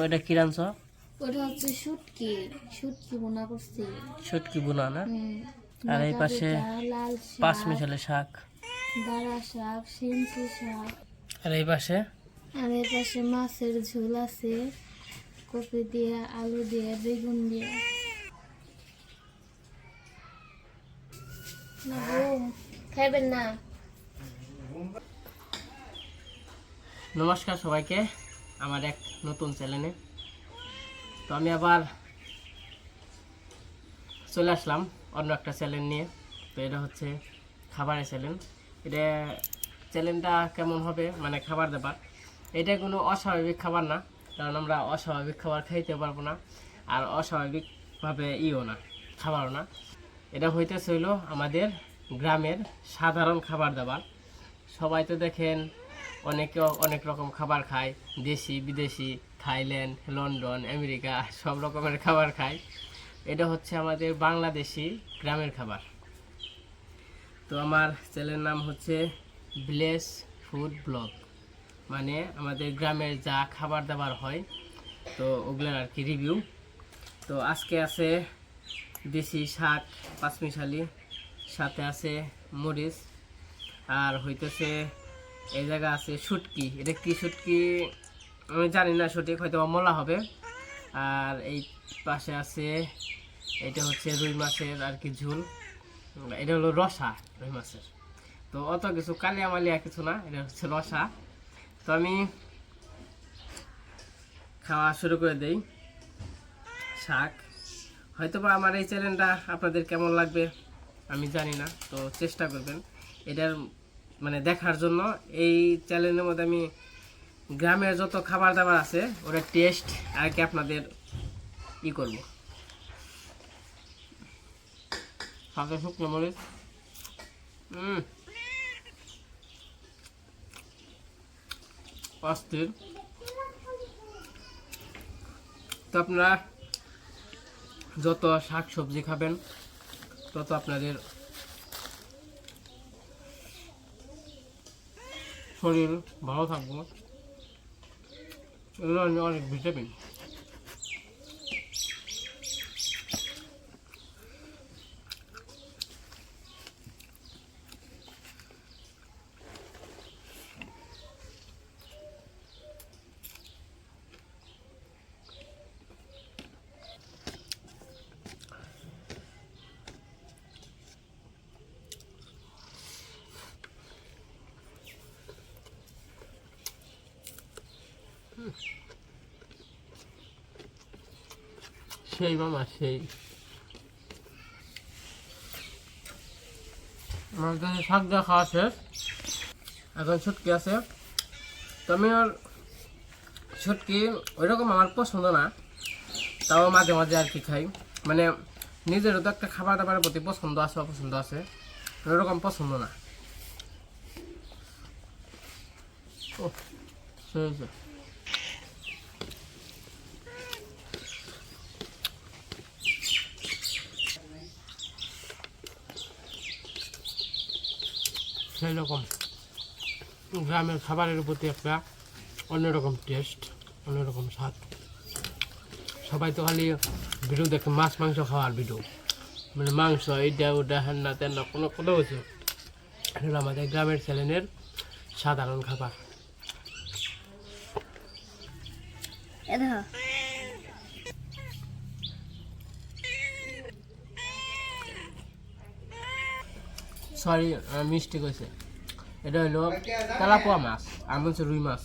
এটা কি রাঁধছ? ওটা হচ্ছে শুটকি, শুটকি বোনা করছি। শুটকি বোনা না? আর এই মাথা পাশে পিঠা, লাল পাঁচ শাক, মিশালি শাক। দাঁড়া শাক, সিমসি শাক। আর এই পাশে আর এর পাশে মাছের ঝোল আছে, কপি দিয়ে, আলু দিয়ে, বেগুন দিয়ে। না বউ, খাইবেন না? নমস্কার সবাইকে আমার এক নতুন চ্যানেলে। তো আমি আবার চলে আসলাম অন্য একটা চ্যানেল নিয়ে। তো এটা হচ্ছে খাবারের চ্যানেল। এটা চ্যানেলটা কেমন হবে, মানে খাবার দাবার, এটা কোনো অস্বাভাবিক খাবার না, কারণ আমরা অস্বাভাবিক খাবার খাইতে পারবো না, আর অস্বাভাবিকভাবে না খাবারও না। এটা হইতেছে হইলো আমাদের গ্রামের সাধারণ খাবার দাবার। সবাই তো দেখেন অনেকে অনেক রকম খাবার খায়, দেশি বিদেশি, থাইল্যান্ড, লন্ডন, আমেরিকা, সব রকমের খাবার খায়। এটা হচ্ছে আমাদের বাংলাদেশি গ্রামের খাবার। তো আমার চ্যানেলের নাম হচ্ছে ভিলেজ ফুড ব্লগ, মানে আমাদের গ্রামের যা খাবার দাবার হয় তো ওগুলোর আর কি রিভিউ। তো আজকে আছে দেশি শাক পাঁচমিশালি, সাথে আছে মরিচ, আর হইতেছে এই জায়গা আছে শুটকি। এটা কি শুটকি আমি জানি না সঠিক, হয়তো মলা হবে। আর এই পাশে আছে, এটা হচ্ছে রুই মাছের আর কি ঝোল, এটা হলো রসা রুই মাছের। তো অত কিছু কালিয়া মালিয়া কিছু না, এটা হচ্ছে রসা। তো আমি খাওয়া শুরু করে দেই। শাক হয়তো বা আমার এই চ্যানেলটা আপনাদের কেমন লাগবে আমি জানি না, তো চেষ্টা করবেন এটার মানে দেখার জন্য। এই চ্যানেলের মধ্যে আমি গ্রামের যত খাবার দাবার আছে ওটার টেস্ট আর কি আপনাদের করব। সাথে শুকনো মরিচ, অস্থির। তো আপনারা যত শাক সবজি খাবেন তত আপনাদের শরীর ভালো থাকবো। এগুলো অনেক ভিটামিন। সেই মামা সেই আমার কাছে শাক দেওয়া খাওয়া শেষ, এখন ছুটকি আছে। তো আমি আর ছুটকি ওইরকম আমার পছন্দ না, তাও মাঝে মাঝে আর কি খাই। মানে নিজেরও তো একটা খাবার দাবারের প্রতি পছন্দ আছে অপছন্দ আছে, ওইরকম পছন্দ না। ও সেই সেই রকম গ্রামের খাবারের প্রতি একটা অন্যরকম টেস্ট, অন্যরকম স্বাদ। সবাই তো খালি ভিডিও দেখে মাছ মাংস খাওয়ার ভিডিও, মানে মাংস এইটা ওটা হ্যান না তেন না, কোনো কোনো কিছু। এটা আমাদের গ্রামের চ্যানেলের সাধারণ খাবার। সরি মিষ্টি কইছে, এটা হলো তেলাপোয়া মাছ, আর বলছে রুই মাছ।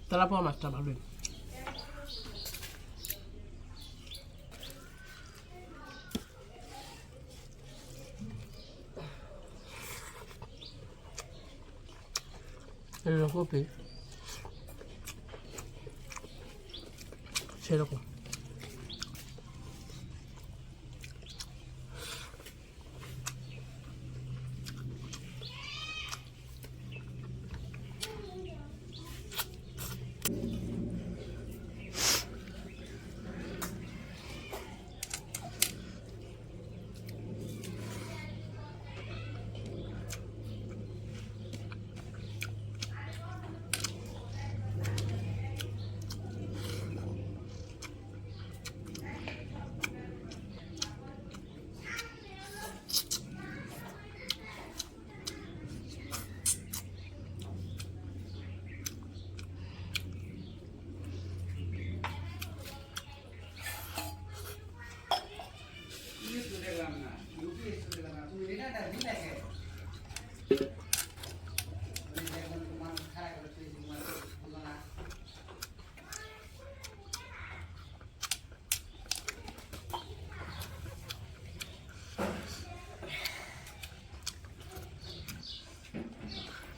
তেলাপোয়া মাছটা ভালোই। কপি সেরকম।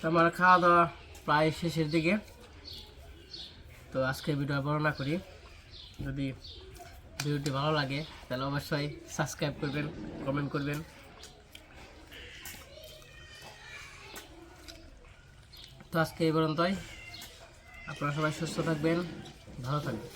তো আমার খাওয়া দাওয়া প্রায় শেষের দিকে। তো আজকে ভিডিও বড় না করি, যদি ভিডিওটি ভালো লাগে তাহলে অবশ্যই সাবস্ক্রাইব করবেন, কমেন্ট করবেন। তো আজকে এই পর্যন্তই। আপনারা সবাই সুস্থ থাকবেন, ভালো থাকবেন।